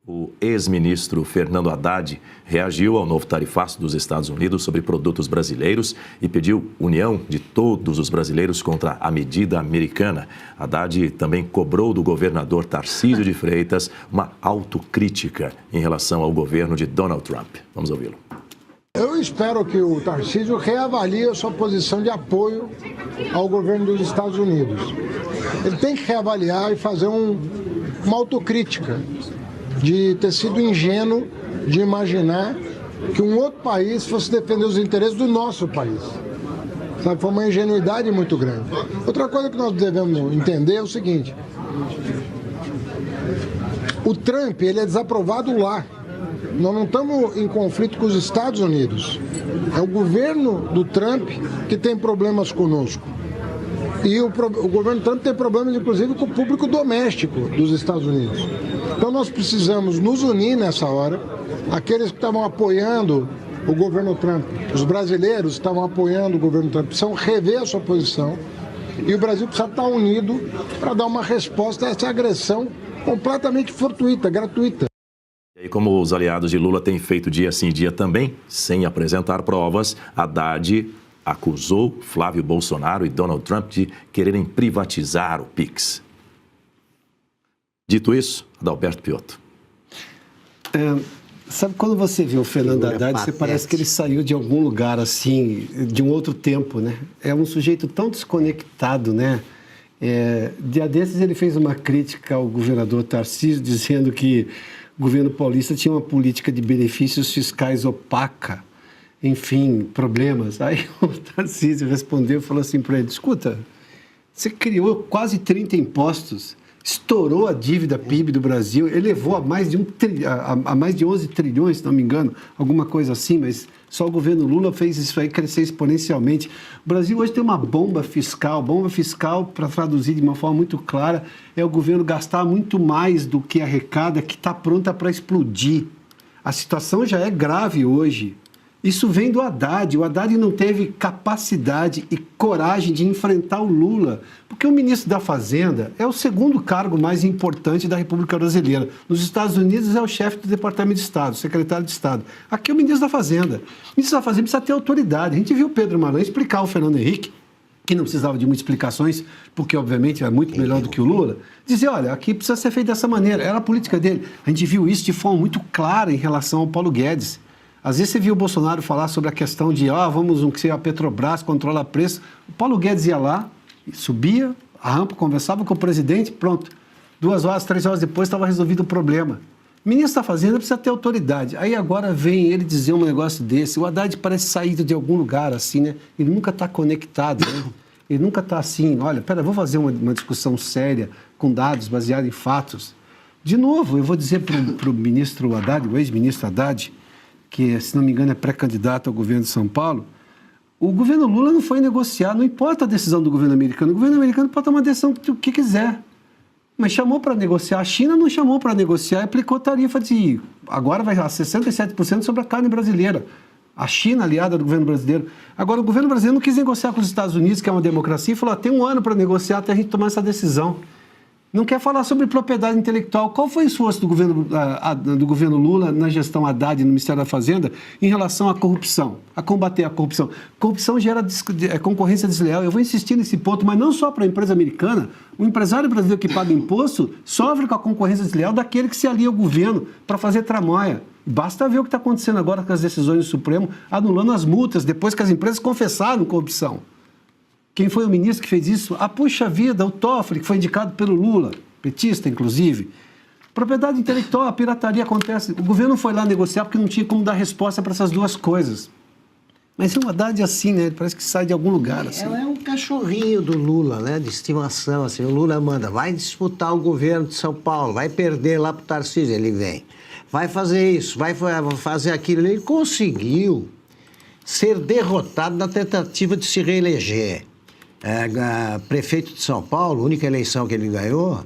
O ex-ministro Fernando Haddad reagiu ao novo tarifaço dos Estados Unidos sobre produtos brasileiros e pediu união de todos os brasileiros contra a medida americana. Haddad também cobrou do governador Tarcísio de Freitas uma autocrítica em relação ao governo de Donald Trump. Vamos ouvi-lo. Eu espero que o Tarcísio reavalie a sua posição de apoio ao governo dos Estados Unidos. Ele tem que reavaliar e fazer uma autocrítica de ter sido ingênuo de imaginar que um outro país fosse defender os interesses do nosso país. Sabe, foi uma ingenuidade muito grande. Outra coisa que nós devemos entender é o seguinte: o Trump, ele é desaprovado lá. Nós não estamos em conflito com os Estados Unidos. É o governo do Trump que tem problemas conosco. E o governo Trump tem problemas, inclusive, com o público doméstico dos Estados Unidos. Então nós precisamos nos unir nessa hora. Aqueles que estavam apoiando o governo Trump, os brasileiros estavam apoiando o governo Trump, precisam rever a sua posição. E o Brasil precisa estar unido para dar uma resposta a essa agressão completamente fortuita, gratuita. E como os aliados de Lula têm feito dia sim dia também, sem apresentar provas, Haddad acusou Flávio Bolsonaro e Donald Trump de quererem privatizar o PIX. Dito isso, Adalberto Piotto. Sabe, quando você vê o Fernando Haddad, você parece que ele saiu de algum lugar, assim, de um outro tempo, né? É um sujeito tão desconectado, né? Dia desses ele fez uma crítica ao governador Tarcísio, dizendo que o governo paulista tinha uma política de benefícios fiscais opaca. Enfim, problemas. Aí o Tarcísio respondeu e falou assim para ele: escuta, você criou quase 30 impostos, estourou a dívida PIB do Brasil, elevou a mais de 11 trilhões, se não me engano, alguma coisa assim, mas só o governo Lula fez isso aí crescer exponencialmente. O Brasil hoje tem uma bomba fiscal, para traduzir de uma forma muito clara, é o governo gastar muito mais do que arrecada, que está pronta para explodir. A situação já é grave hoje. Isso vem do Haddad. O Haddad não teve capacidade e coragem de enfrentar o Lula, porque o ministro da Fazenda é o segundo cargo mais importante da República Brasileira. Nos Estados Unidos é o chefe do Departamento de Estado, secretário de Estado. Aqui é o ministro da Fazenda. O ministro da Fazenda precisa ter autoridade. A gente viu o Pedro Maran explicar ao Fernando Henrique, que não precisava de muitas explicações, porque obviamente é muito melhor do que o Lula, dizer, olha, aqui precisa ser feito dessa maneira. Era a política dele. A gente viu isso de forma muito clara em relação ao Paulo Guedes. Às vezes você viu o Bolsonaro falar sobre a questão de, vamos que a Petrobras controla preço. O Paulo Guedes ia lá, subia a rampa, conversava com o presidente, pronto. 2 horas, 3 horas depois estava resolvido o problema. O ministro da Fazenda precisa ter autoridade. Aí agora vem ele dizer um negócio desse. O Haddad parece saído de algum lugar assim, né? Ele nunca está conectado, né? Ele nunca está assim, olha, vou fazer uma discussão séria, com dados, baseados em fatos. De novo, eu vou dizer para o ministro Haddad, o ex-ministro Haddad, que, se não me engano, é pré-candidato ao governo de São Paulo, o governo Lula não foi negociar, não importa a decisão do governo americano, o governo americano pode tomar a decisão que quiser, mas chamou para negociar. A China não chamou para negociar e aplicou tarifa de, agora vai a 67% sobre a carne brasileira. A China, aliada do governo brasileiro. Agora, o governo brasileiro não quis negociar com os Estados Unidos, que é uma democracia, e falou, tem 1 ano para negociar até a gente tomar essa decisão. Não quer falar sobre propriedade intelectual. Qual foi o esforço do governo Lula na gestão Haddad no Ministério da Fazenda em relação à corrupção, a combater a corrupção? Corrupção gera concorrência desleal. Eu vou insistir nesse ponto, mas não só para a empresa americana. O empresário brasileiro que paga imposto sofre com a concorrência desleal daquele que se alia ao governo para fazer tramóia. Basta ver o que está acontecendo agora com as decisões do Supremo, anulando as multas depois que as empresas confessaram corrupção. Quem foi o ministro que fez isso? Puxa vida, o Toffoli, que foi indicado pelo Lula, petista, inclusive. Propriedade intelectual, a pirataria acontece. O governo foi lá negociar porque não tinha como dar resposta para essas duas coisas. Mas é uma Haddad assim, né? Ele parece que sai de algum lugar, assim. Ela é um cachorrinho do Lula, né? De estimação, assim. O Lula manda, vai disputar o governo de São Paulo, vai perder lá para o Tarcísio, ele vem. Vai fazer isso, vai fazer aquilo. Ele conseguiu ser derrotado na tentativa de se reeleger. Prefeito de São Paulo, única eleição que ele ganhou,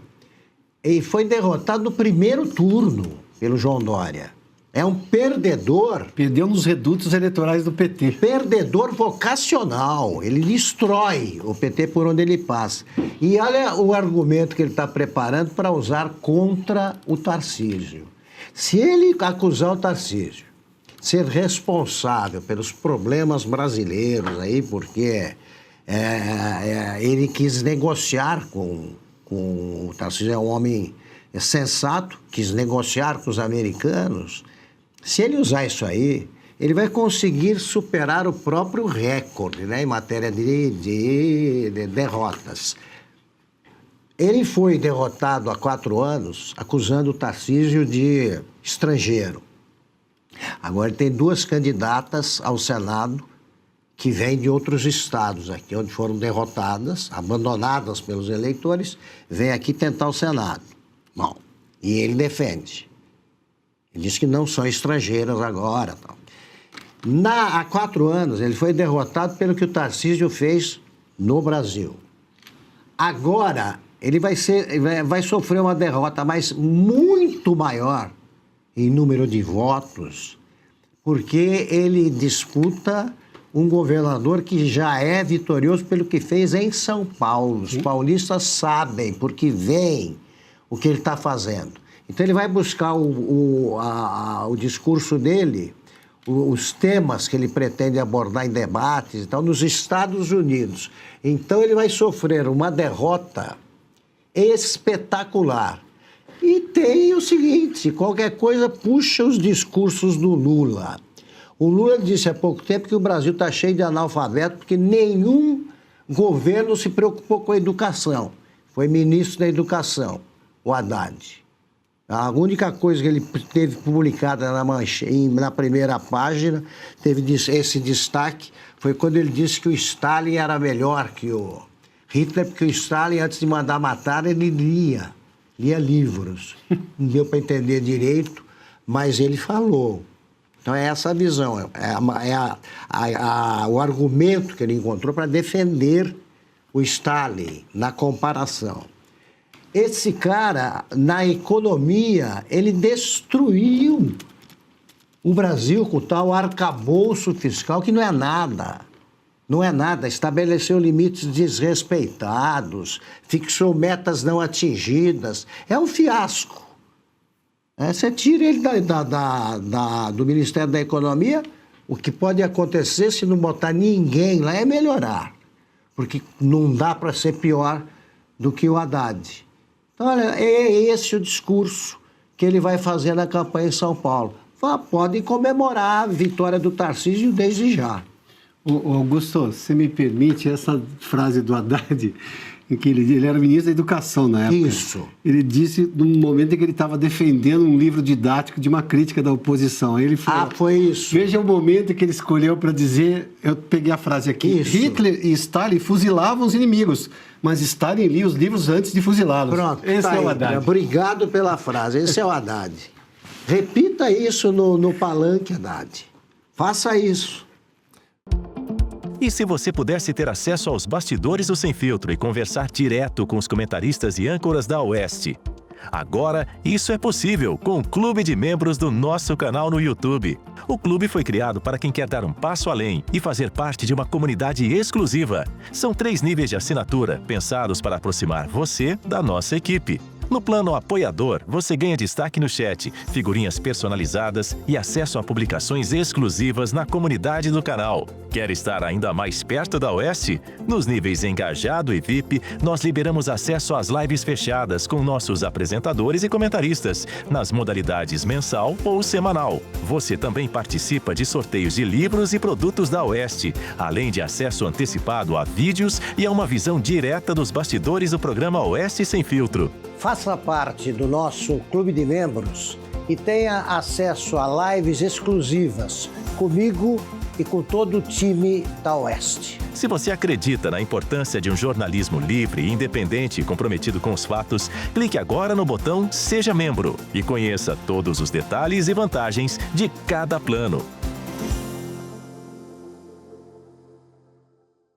e foi derrotado no primeiro turno pelo João Dória. É um perdedor. Perdeu nos redutos eleitorais do PT. Perdedor vocacional. Ele destrói o PT por onde ele passa. E olha o argumento que ele está preparando para usar contra o Tarcísio. Se ele acusar o Tarcísio de ser responsável pelos problemas brasileiros aí, porque ele quis negociar com o Tarcísio, é um homem sensato, quis negociar com os americanos, se ele usar isso aí, ele vai conseguir superar o próprio recorde, né, em matéria de derrotas. Ele foi derrotado há 4 anos, acusando o Tarcísio de estrangeiro. Agora ele tem 2 candidatas ao Senado que vêm de outros estados aqui, onde foram derrotadas, abandonadas pelos eleitores, vêm aqui tentar o Senado. Bom, e ele defende. Ele diz que não são estrangeiras agora. Tal. Há 4 anos ele foi derrotado pelo que o Tarcísio fez no Brasil. Agora ele vai sofrer uma derrota, mas muito maior em número de votos, porque ele disputa um governador que já é vitorioso pelo que fez em São Paulo. Os paulistas sabem, porque veem o que ele está fazendo. Então ele vai buscar o discurso dele, os temas que ele pretende abordar em debates e tal, nos Estados Unidos. Então ele vai sofrer uma derrota espetacular. E tem o seguinte, qualquer coisa puxa os discursos do Lula. O Lula disse há pouco tempo que o Brasil está cheio de analfabeto porque nenhum governo se preocupou com a educação. Foi ministro da Educação, o Haddad. A única coisa que ele teve publicada na primeira página, teve esse destaque, foi quando ele disse que o Stalin era melhor que o Hitler, porque o Stalin, antes de mandar matar, ele lia livros. Não deu para entender direito, mas ele falou. Então é essa a visão, o argumento que ele encontrou para defender o Stalin na comparação. Esse cara, na economia, ele destruiu o Brasil com tal arcabouço fiscal que não é nada. Não é nada. Estabeleceu limites desrespeitados, fixou metas não atingidas. É um fiasco. Você tira ele do Ministério da Economia, o que pode acontecer se não botar ninguém lá é melhorar. Porque não dá para ser pior do que o Haddad. Então, olha, é esse o discurso que ele vai fazer na campanha em São Paulo. Podem comemorar a vitória do Tarcísio desde já. Augusto, você me permite essa frase do Haddad, em que ele era ministro da Educação na época. Isso. Ele disse, num momento em que ele estava defendendo um livro didático de uma crítica da oposição. Aí ele falou, foi isso. Veja o momento que ele escolheu para dizer, eu peguei a frase aqui, isso. Hitler e Stalin fuzilavam os inimigos, mas Stalin lia os livros antes de fuzilá-los. Pronto, esse é o Haddad. Obrigado pela frase, esse é o Haddad. Repita isso no palanque, Haddad. Faça isso. E se você pudesse ter acesso aos bastidores do Sem Filtro e conversar direto com os comentaristas e âncoras da Oeste? Agora, isso é possível com o Clube de Membros do nosso canal no YouTube. O clube foi criado para quem quer dar um passo além e fazer parte de uma comunidade exclusiva. São 3 níveis de assinatura, pensados para aproximar você da nossa equipe. No plano apoiador, você ganha destaque no chat, figurinhas personalizadas e acesso a publicações exclusivas na comunidade do canal. Quer estar ainda mais perto da Oeste? Nos níveis Engajado e VIP, nós liberamos acesso às lives fechadas com nossos apresentadores e comentaristas, nas modalidades mensal ou semanal. Você também participa de sorteios de livros e produtos da Oeste, além de acesso antecipado a vídeos e a uma visão direta dos bastidores do programa Oeste Sem Filtro. Faça parte do nosso clube de membros e tenha acesso a lives exclusivas comigo e com todo o time da Oeste. Se você acredita na importância de um jornalismo livre, independente e comprometido com os fatos, clique agora no botão Seja Membro e conheça todos os detalhes e vantagens de cada plano.